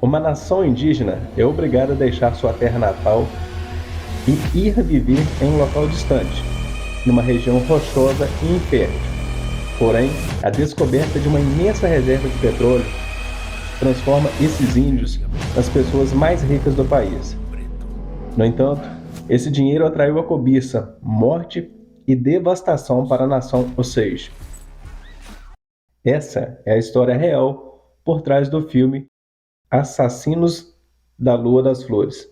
Uma nação indígena é obrigada a deixar sua terra natal e ir viver em um local distante, numa região rochosa e infértil. Porém, a descoberta de uma imensa reserva de petróleo transforma esses índios nas pessoas mais ricas do país. No entanto, esse dinheiro atraiu a cobiça, morte e devastação para a nação Osage. Essa é a história real por trás do filme Assassinos da Lua das Flores.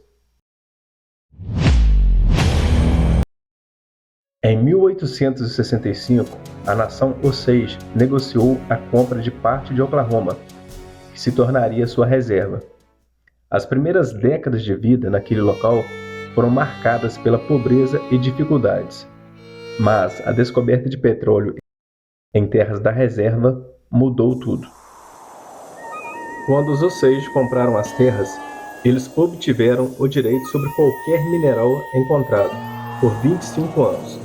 Em 1865, a nação Osage negociou a compra de parte de Oklahoma, que se tornaria sua reserva. As primeiras décadas de vida naquele local foram marcadas pela pobreza e dificuldades, mas a descoberta de petróleo em terras da reserva mudou tudo. Quando os Osage compraram as terras, eles obtiveram o direito sobre qualquer mineral encontrado por 25 anos.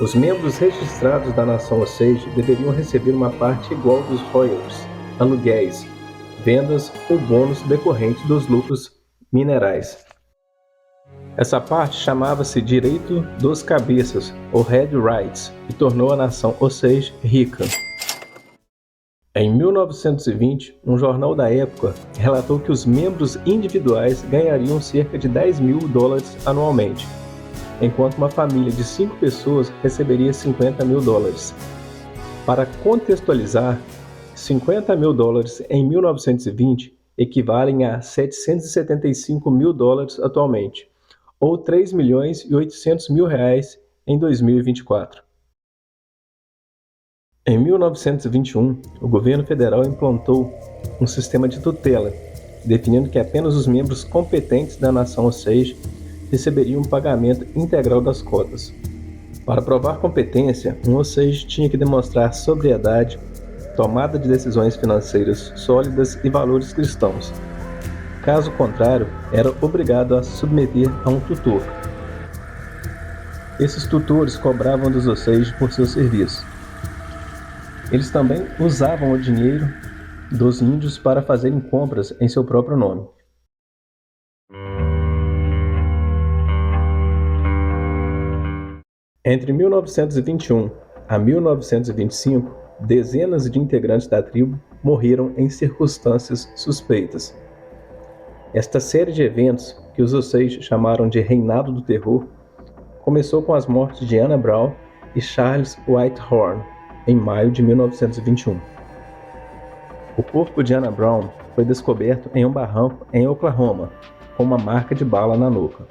Os membros registrados da nação Osage deveriam receber uma parte igual dos royalties, aluguéis, vendas ou bônus decorrentes dos lucros minerais. Essa parte chamava-se Direito dos Cabeças, ou Head Rights, e tornou a nação Osage rica. Em 1920, um jornal da época relatou que os membros individuais ganhariam cerca de $10.000 anualmente, enquanto uma família de 5 pessoas receberia $50.000. Para contextualizar, $50.000 em 1920 equivalem a $775.000 atualmente, ou R$ 3.800.000 em 2024. Em 1921, o governo federal implantou um sistema de tutela, definindo que apenas os membros competentes da nação Osage receberiam um pagamento integral das cotas. Para provar competência, um Osage tinha que demonstrar sobriedade, tomada de decisões financeiras sólidas e valores cristãos. Caso contrário, era obrigado a se submeter a um tutor. Esses tutores cobravam dos Osage por seu serviço. Eles também usavam o dinheiro dos índios para fazerem compras em seu próprio nome. Entre 1921 a 1925, dezenas de integrantes da tribo morreram em circunstâncias suspeitas. Esta série de eventos, que os Osage chamaram de Reinado do Terror, começou com as mortes de Anna Brown e Charles Whitehorn, em maio de 1921. O corpo de Anna Brown foi descoberto em um barranco em Oklahoma, com uma marca de bala na nuca.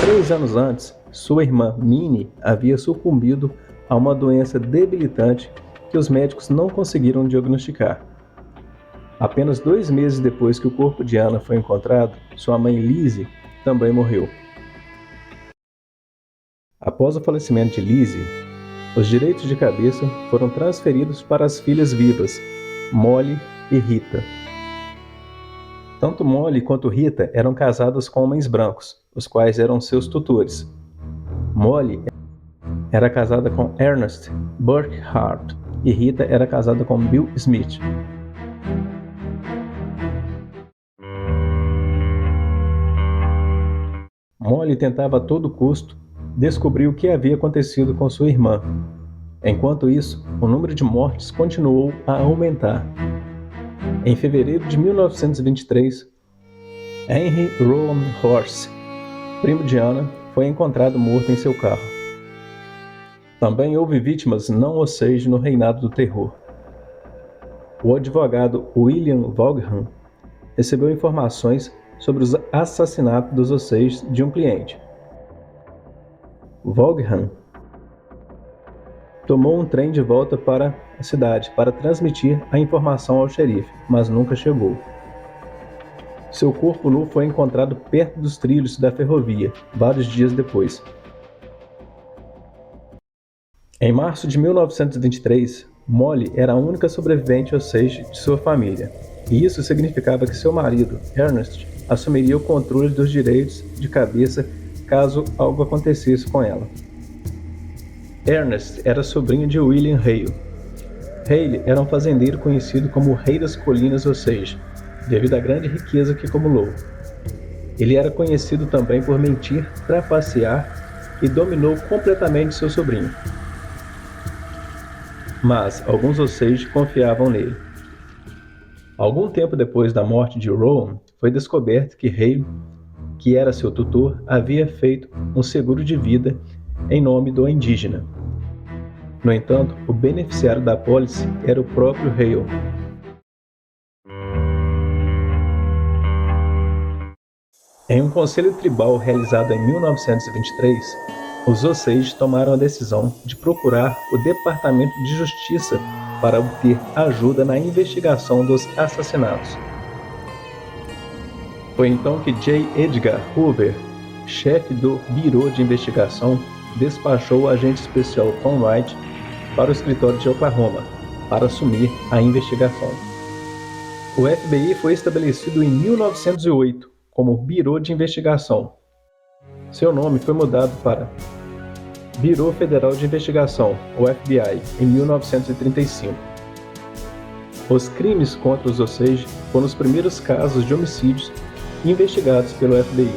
3 anos antes, sua irmã Minnie havia sucumbido a uma doença debilitante que os médicos não conseguiram diagnosticar. Apenas 2 meses depois que o corpo de Anna foi encontrado, sua mãe Lizzie também morreu. Após o falecimento de Lizzie, os direitos de cabeça foram transferidos para as filhas vivas, Molly e Rita. Tanto Molly quanto Rita eram casadas com homens brancos, os quais eram seus tutores. Molly era casada com Ernest Burkhart e Rita era casada com Bill Smith. Molly tentava a todo custo descobrir o que havia acontecido com sua irmã. Enquanto isso, o número de mortes continuou a aumentar. Em fevereiro de 1923, Henry Rowan Horse, primo de Anna, foi encontrado morto em seu carro. Também houve vítimas não Osage no Reinado do Terror. O advogado William Vaughan recebeu informações sobre os assassinatos dos Osage de um cliente. Vaughan tomou um trem de volta para a cidade para transmitir a informação ao xerife, mas nunca chegou. Seu corpo nu foi encontrado perto dos trilhos da ferrovia, vários dias depois. Em março de 1923, Molly era a única sobrevivente Osage de sua família, e isso significava que seu marido, Ernest, assumiria o controle dos direitos de cabeça caso algo acontecesse com ela. Ernest era sobrinho de William Hale. Hale era um fazendeiro conhecido como o Rei das Colinas Osage. devido à grande riqueza que acumulou. Ele era conhecido também por mentir, trapacear e dominou completamente seu sobrinho. Mas alguns Osage confiavam nele. Algum tempo depois da morte de Rowan, foi descoberto que Hale, que era seu tutor, havia feito um seguro de vida em nome do indígena. No entanto, o beneficiário da apólice era o próprio Hale. Em um conselho tribal realizado em 1923, os Osage tomaram a decisão de procurar o Departamento de Justiça para obter ajuda na investigação dos assassinatos. Foi então que J. Edgar Hoover, chefe do Bureau de Investigação, despachou o agente especial Tom Wright para o escritório de Oklahoma para assumir a investigação. O FBI foi estabelecido em 1908 como Bureau de Investigação. Seu nome foi mudado para Bureau Federal de Investigação, ou FBI, em 1935. Os crimes contra os Osage foram os primeiros casos de homicídios investigados pelo FBI.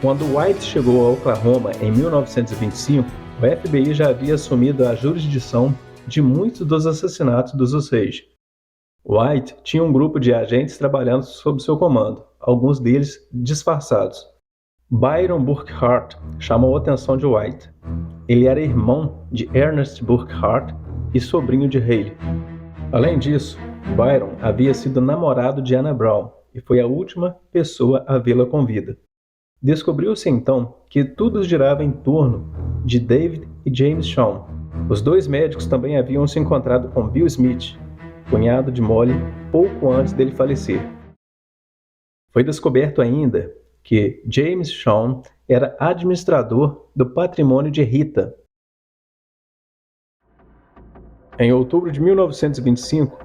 Quando White chegou a Oklahoma em 1925, o FBI já havia assumido a jurisdição de muitos dos assassinatos dos Osage. White tinha um grupo de agentes trabalhando sob seu comando, alguns deles disfarçados. Byron Burkhardt chamou a atenção de White. Ele era irmão de Ernest Burkhardt e sobrinho de Hale. Além disso, Byron havia sido namorado de Anna Brown e foi a última pessoa a vê-la com vida. Descobriu-se então que tudo girava em torno de David e James Shawn. Os dois médicos também haviam se encontrado com Bill Smith, cunhado de Molly, pouco antes dele falecer. Foi descoberto ainda que James Shawn era administrador do patrimônio de Rita. Em outubro de 1925,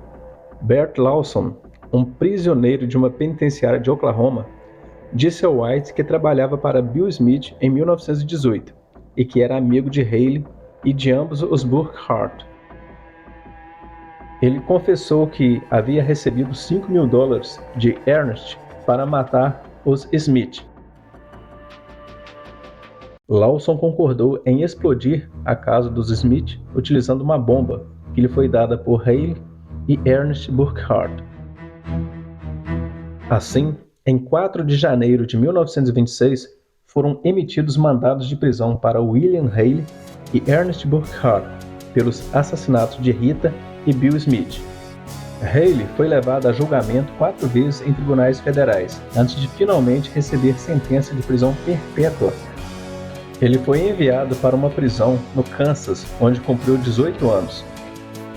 Bert Lawson, um prisioneiro de uma penitenciária de Oklahoma, disse a White que trabalhava para Bill Smith em 1918 e que era amigo de Hale e de ambos os Burkhardt. Ele confessou que havia recebido $5.000 de Ernest para matar os Smith. Lawson concordou em explodir a casa dos Smith utilizando uma bomba que lhe foi dada por Hale e Ernest Burkhardt. Assim, em 4 de janeiro de 1926, foram emitidos mandados de prisão para William Hale e Ernest Burkhardt pelos assassinatos de Rita e Bill Smith. Hale foi levado a julgamento 4 vezes em tribunais federais, antes de finalmente receber sentença de prisão perpétua. Ele foi enviado para uma prisão no Kansas, onde cumpriu 18 anos.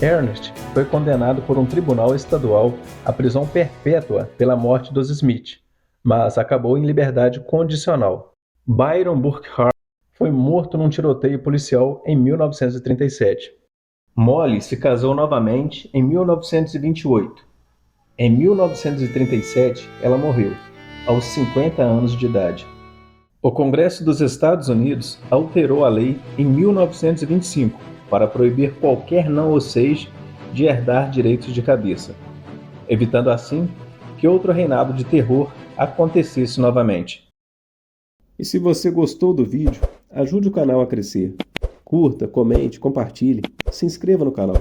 Ernest foi condenado por um tribunal estadual à prisão perpétua pela morte dos Smith, mas acabou em liberdade condicional. Byron Burkhardt foi morto num tiroteio policial em 1937. Molly se casou novamente em 1928. Em 1937, ela morreu, aos 50 anos de idade. O Congresso dos Estados Unidos alterou a lei em 1925 para proibir qualquer não-Osage de herdar direitos de cabeça, evitando assim que outro reinado de terror acontecesse novamente. E se você gostou do vídeo, ajude o canal a crescer. Curta, comente, compartilhe, se inscreva no canal.